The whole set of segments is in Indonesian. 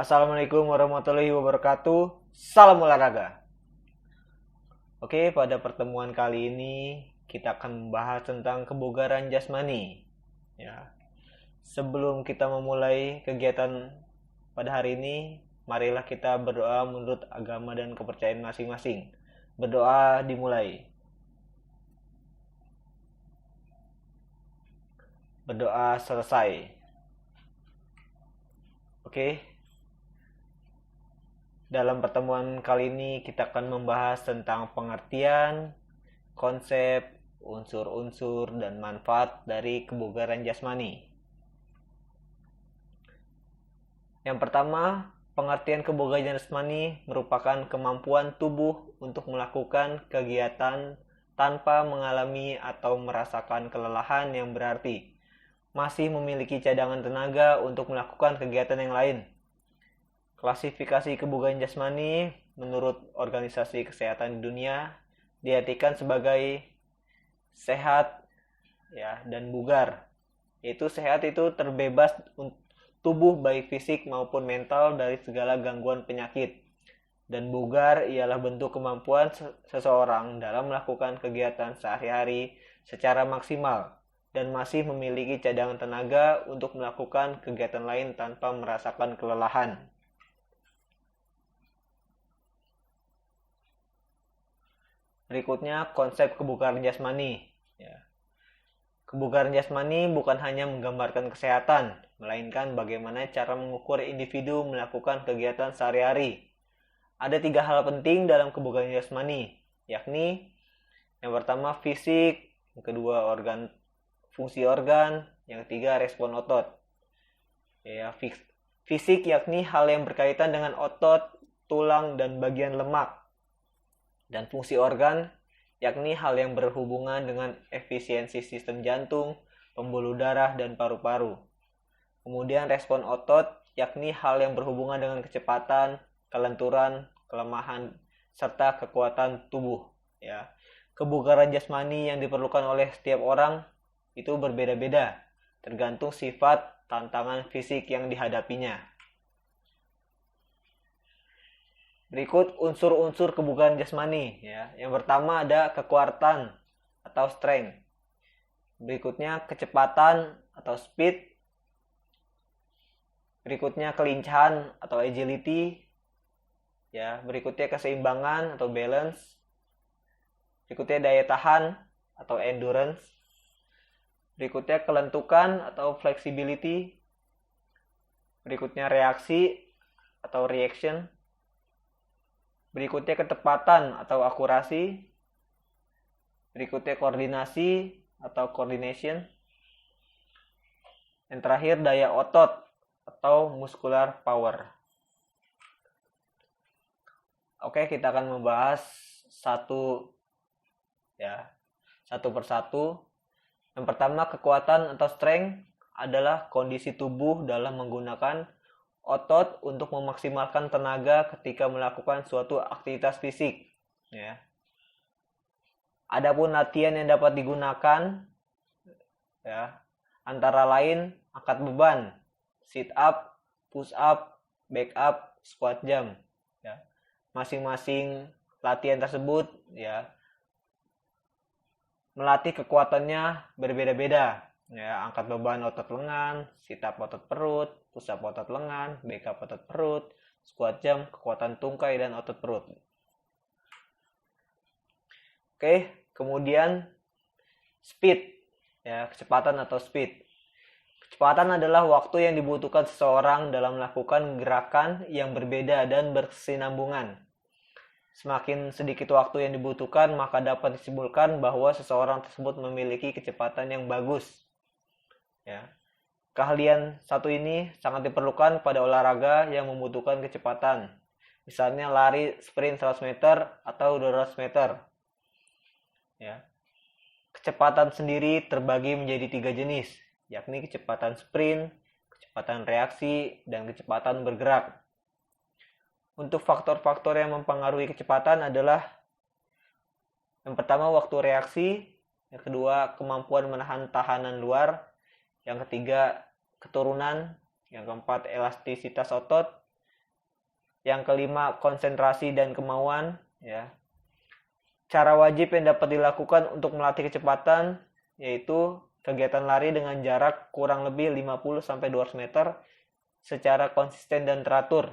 Assalamualaikum warahmatullahi wabarakatuh. Salam olahraga. Oke, pada pertemuan kali ini kita akan membahas tentang kebugaran jasmani. Ya. Sebelum kita memulai kegiatan pada hari ini, marilah kita berdoa menurut agama dan kepercayaan masing-masing. Berdoa dimulai. Berdoa selesai. Oke. Dalam pertemuan kali ini kita akan membahas tentang pengertian, konsep, unsur-unsur, dan manfaat dari kebugaran jasmani. Yang pertama, pengertian kebugaran jasmani merupakan kemampuan tubuh untuk melakukan kegiatan tanpa mengalami atau merasakan kelelahan yang berarti masih memiliki cadangan tenaga untuk melakukan kegiatan yang lain. Klasifikasi kebugaran jasmani menurut Organisasi Kesehatan Dunia diartikan sebagai sehat dan bugar. Yaitu sehat itu terbebas tubuh baik fisik maupun mental dari segala gangguan penyakit. Dan bugar ialah bentuk kemampuan seseorang dalam melakukan kegiatan sehari-hari secara maksimal dan masih memiliki cadangan tenaga untuk melakukan kegiatan lain tanpa merasakan kelelahan. Berikutnya konsep kebugaran jasmani. Kebugaran jasmani bukan hanya menggambarkan kesehatan, melainkan bagaimana cara mengukur individu melakukan kegiatan sehari-hari. Ada 3 hal penting dalam kebugaran jasmani, yakni yang pertama fisik, yang kedua fungsi organ, yang ketiga respon otot. Fisik yakni hal yang berkaitan dengan otot, tulang, dan bagian lemak. Dan fungsi organ yakni hal yang berhubungan dengan efisiensi sistem jantung, pembuluh darah, dan paru-paru. Kemudian respon otot yakni hal yang berhubungan dengan kecepatan, kelenturan, kelemahan, serta kekuatan tubuh. Kebugaran jasmani yang diperlukan oleh setiap orang itu berbeda-beda, tergantung sifat tantangan fisik yang dihadapinya. Berikut unsur-unsur kebugaran jasmani. Yang pertama ada kekuatan atau strength. Berikutnya kecepatan atau speed. Berikutnya kelincahan atau agility. Berikutnya keseimbangan atau balance. Berikutnya daya tahan atau endurance. Berikutnya kelentukan atau flexibility. Berikutnya reaksi atau reaction. Berikutnya ketepatan atau akurasi. Berikutnya koordinasi atau coordination. Yang terakhir daya otot atau muscular power. Oke, kita akan membahas satu persatu. Yang pertama, kekuatan atau strength adalah kondisi tubuh dalam menggunakan otot untuk memaksimalkan tenaga ketika melakukan suatu aktivitas fisik. Adapun latihan yang dapat digunakan antara lain angkat beban, sit up, push up, back up, squat jump. Masing-masing latihan tersebut melatih kekuatannya berbeda-beda. Angkat beban otot lengan, sit up otot perut, push up otot lengan, back up otot perut, squat jump kekuatan tungkai dan otot perut. Oke, kemudian speed, kecepatan atau speed. Kecepatan adalah waktu yang dibutuhkan seseorang dalam melakukan gerakan yang berbeda dan berkesinambungan. Semakin sedikit waktu yang dibutuhkan, maka dapat disimpulkan bahwa seseorang tersebut memiliki kecepatan yang bagus. Keahlian satu ini sangat diperlukan pada olahraga yang membutuhkan kecepatan. Misalnya lari sprint 100 meter atau 200 meter. Kecepatan sendiri terbagi menjadi 3 jenis, yakni kecepatan sprint, kecepatan reaksi, dan kecepatan bergerak. Untuk faktor-faktor yang mempengaruhi kecepatan adalah yang pertama waktu reaksi, yang kedua kemampuan menahan tahanan luar, yang ketiga keturunan, yang keempat elastisitas otot, Yang kelima, konsentrasi dan kemauan, ya. Cara wajib yang dapat dilakukan untuk melatih kecepatan yaitu kegiatan lari dengan jarak kurang lebih 50-200 meter secara konsisten dan teratur.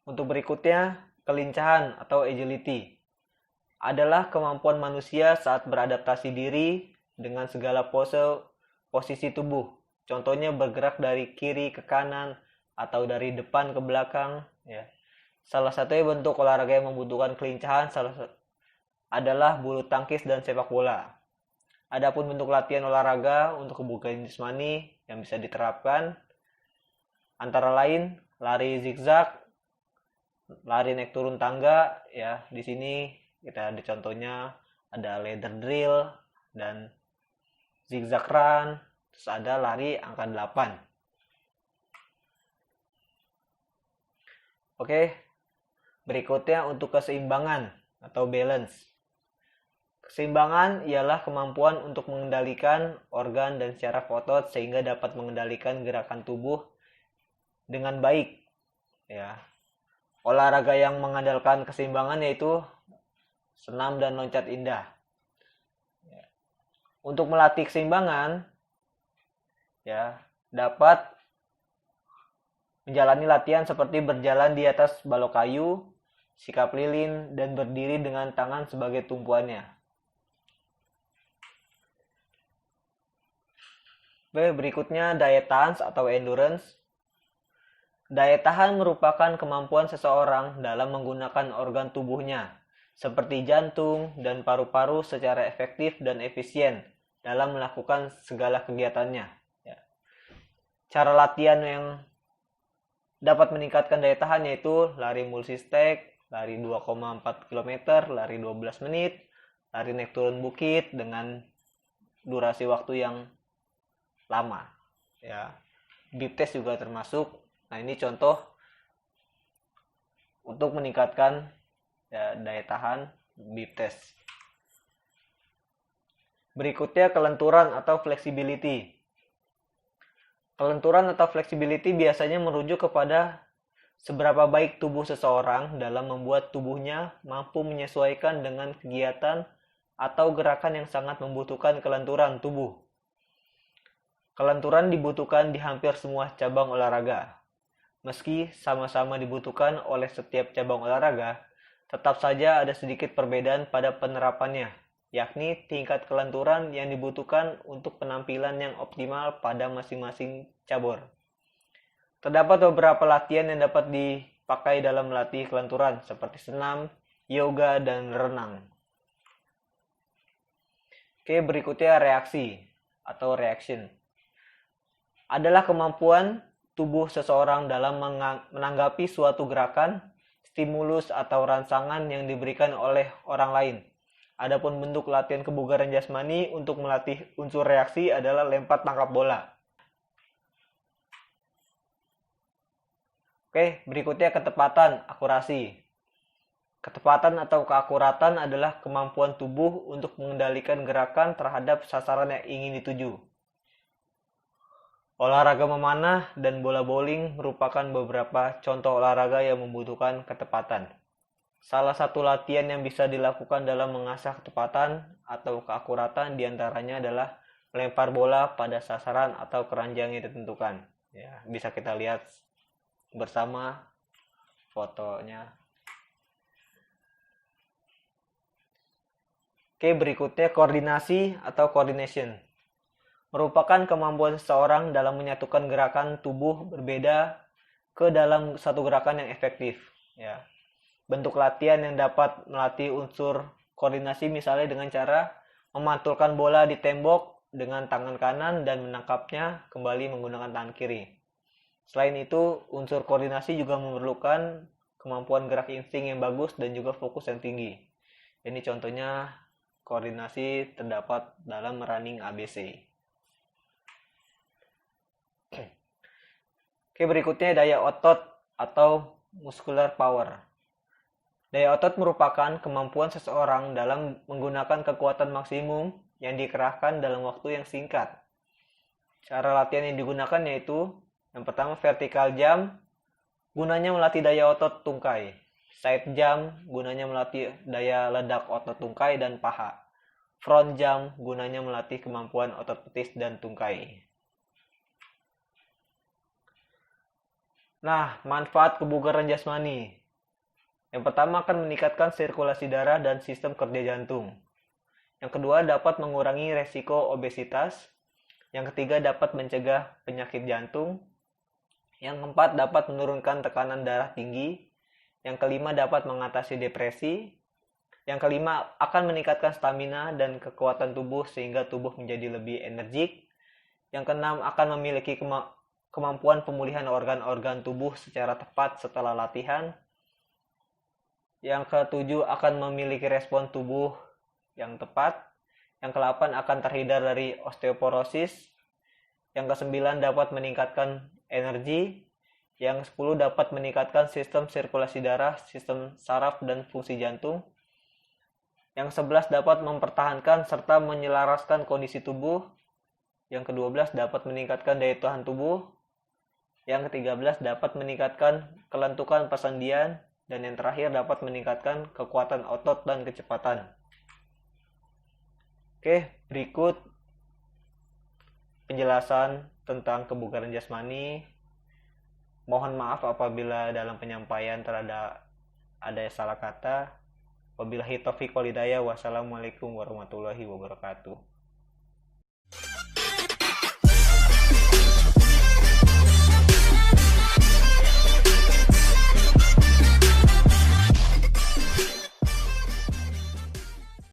Untuk berikutnya, kelincahan atau agility adalah kemampuan manusia saat beradaptasi diri dengan segala posisi tubuh. Contohnya bergerak dari kiri ke kanan atau dari depan ke belakang, ya. Salah satunya bentuk olahraga yang membutuhkan kelincahan adalah bulu tangkis dan sepak bola. Adapun bentuk latihan olahraga untuk kebugaran jasmani yang bisa diterapkan antara lain lari zigzag, lari naik turun tangga, ya. Di sini kita ada contohnya, ada ladder drill dan zigzag run, terus ada lari angka 8. Oke, berikutnya untuk keseimbangan atau balance. Keseimbangan ialah kemampuan untuk mengendalikan organ dan syaraf otot sehingga dapat mengendalikan gerakan tubuh dengan baik, ya. Olahraga yang mengandalkan keseimbangan yaitu senam dan loncat indah. Untuk melatih keseimbangan, ya, dapat menjalani latihan seperti berjalan di atas balok kayu, sikap lilin, dan berdiri dengan tangan sebagai tumpuannya. Berikutnya daya tahan atau endurance. Daya tahan merupakan kemampuan seseorang dalam menggunakan organ tubuhnya, seperti jantung dan paru-paru secara efektif dan efisien dalam melakukan segala kegiatannya. Cara latihan yang dapat meningkatkan daya tahan yaitu lari multi-stage, lari 2,4 km, lari 12 menit, lari naik turun bukit dengan durasi waktu yang lama, ya. Bip test juga termasuk. Nah, ini contoh untuk meningkatkan, ya, daya tahan bip test. Berikutnya kelenturan atau flexibility. Kelenturan atau flexibility biasanya merujuk kepada seberapa baik tubuh seseorang dalam membuat tubuhnya mampu menyesuaikan dengan kegiatan atau gerakan yang sangat membutuhkan kelenturan tubuh. Kelenturan dibutuhkan di hampir semua cabang olahraga. Meski sama-sama dibutuhkan oleh setiap cabang olahraga, tetap saja ada sedikit perbedaan pada penerapannya, yakni tingkat kelenturan yang dibutuhkan untuk penampilan yang optimal pada masing-masing cabur. Terdapat beberapa latihan yang dapat dipakai dalam melatih kelenturan, seperti senam, yoga, dan renang. Oke, berikutnya reaksi atau reaction. Adalah kemampuan tubuh seseorang dalam menanggapi suatu gerakan, stimulus, atau rangsangan yang diberikan oleh orang lain. Adapun bentuk latihan kebugaran jasmani untuk melatih unsur reaksi adalah lempar tangkap bola. Oke, berikutnya ketepatan, akurasi. Ketepatan atau keakuratan adalah kemampuan tubuh untuk mengendalikan gerakan terhadap sasaran yang ingin dituju. Olahraga memanah dan bola bowling merupakan beberapa contoh olahraga yang membutuhkan ketepatan. Salah satu latihan yang bisa dilakukan dalam mengasah ketepatan atau keakuratan diantaranya adalah melempar bola pada sasaran atau keranjang yang ditentukan. Ya, bisa kita lihat bersama fotonya. Oke, berikutnya koordinasi atau coordination. Merupakan kemampuan seseorang dalam menyatukan gerakan tubuh berbeda ke dalam satu gerakan yang efektif, ya. Bentuk latihan yang dapat melatih unsur koordinasi misalnya dengan cara memantulkan bola di tembok dengan tangan kanan dan menangkapnya kembali menggunakan tangan kiri. Selain itu, unsur koordinasi juga memerlukan kemampuan gerak insting yang bagus dan juga fokus yang tinggi. Ini contohnya koordinasi terdapat dalam running ABC. Oke, berikutnya daya otot atau muscular power. Daya otot merupakan kemampuan seseorang dalam menggunakan kekuatan maksimum yang dikerahkan dalam waktu yang singkat. Cara latihan yang digunakan yaitu Yang pertama vertical jump, gunanya melatih daya otot tungkai. Side jump, gunanya melatih daya ledak otot tungkai dan paha. Front jump, gunanya melatih kemampuan otot betis dan tungkai. Nah, manfaat kebugaran jasmani. Yang pertama akan meningkatkan sirkulasi darah dan sistem kerja jantung. Yang kedua dapat mengurangi resiko obesitas. Yang ketiga dapat mencegah penyakit jantung. Yang keempat dapat menurunkan tekanan darah tinggi. Yang kelima dapat mengatasi depresi. Yang kelima akan meningkatkan stamina dan kekuatan tubuh sehingga tubuh menjadi lebih energik. Yang keenam akan memiliki kemampuan pemulihan organ-organ tubuh secara tepat setelah latihan. Yang ketujuh akan memiliki respon tubuh yang tepat. Yang kedelapan akan terhindar dari osteoporosis. Yang kesembilan dapat meningkatkan energi. Yang 10 dapat meningkatkan sistem sirkulasi darah, sistem saraf, dan fungsi jantung. Yang 11 dapat mempertahankan serta menyelaraskan kondisi tubuh. Yang ke-12 dapat meningkatkan daya tahan tubuh. Yang ke-13 dapat meningkatkan kelentukan persendian. Dan yang terakhir dapat meningkatkan kekuatan otot dan kecepatan. Oke, berikut penjelasan tentang kebugaran jasmani. Mohon maaf apabila dalam penyampaian terhadap ada salah kata. Wabillahi taufiq wal hidayah. Wassalamualaikum warahmatullahi wabarakatuh.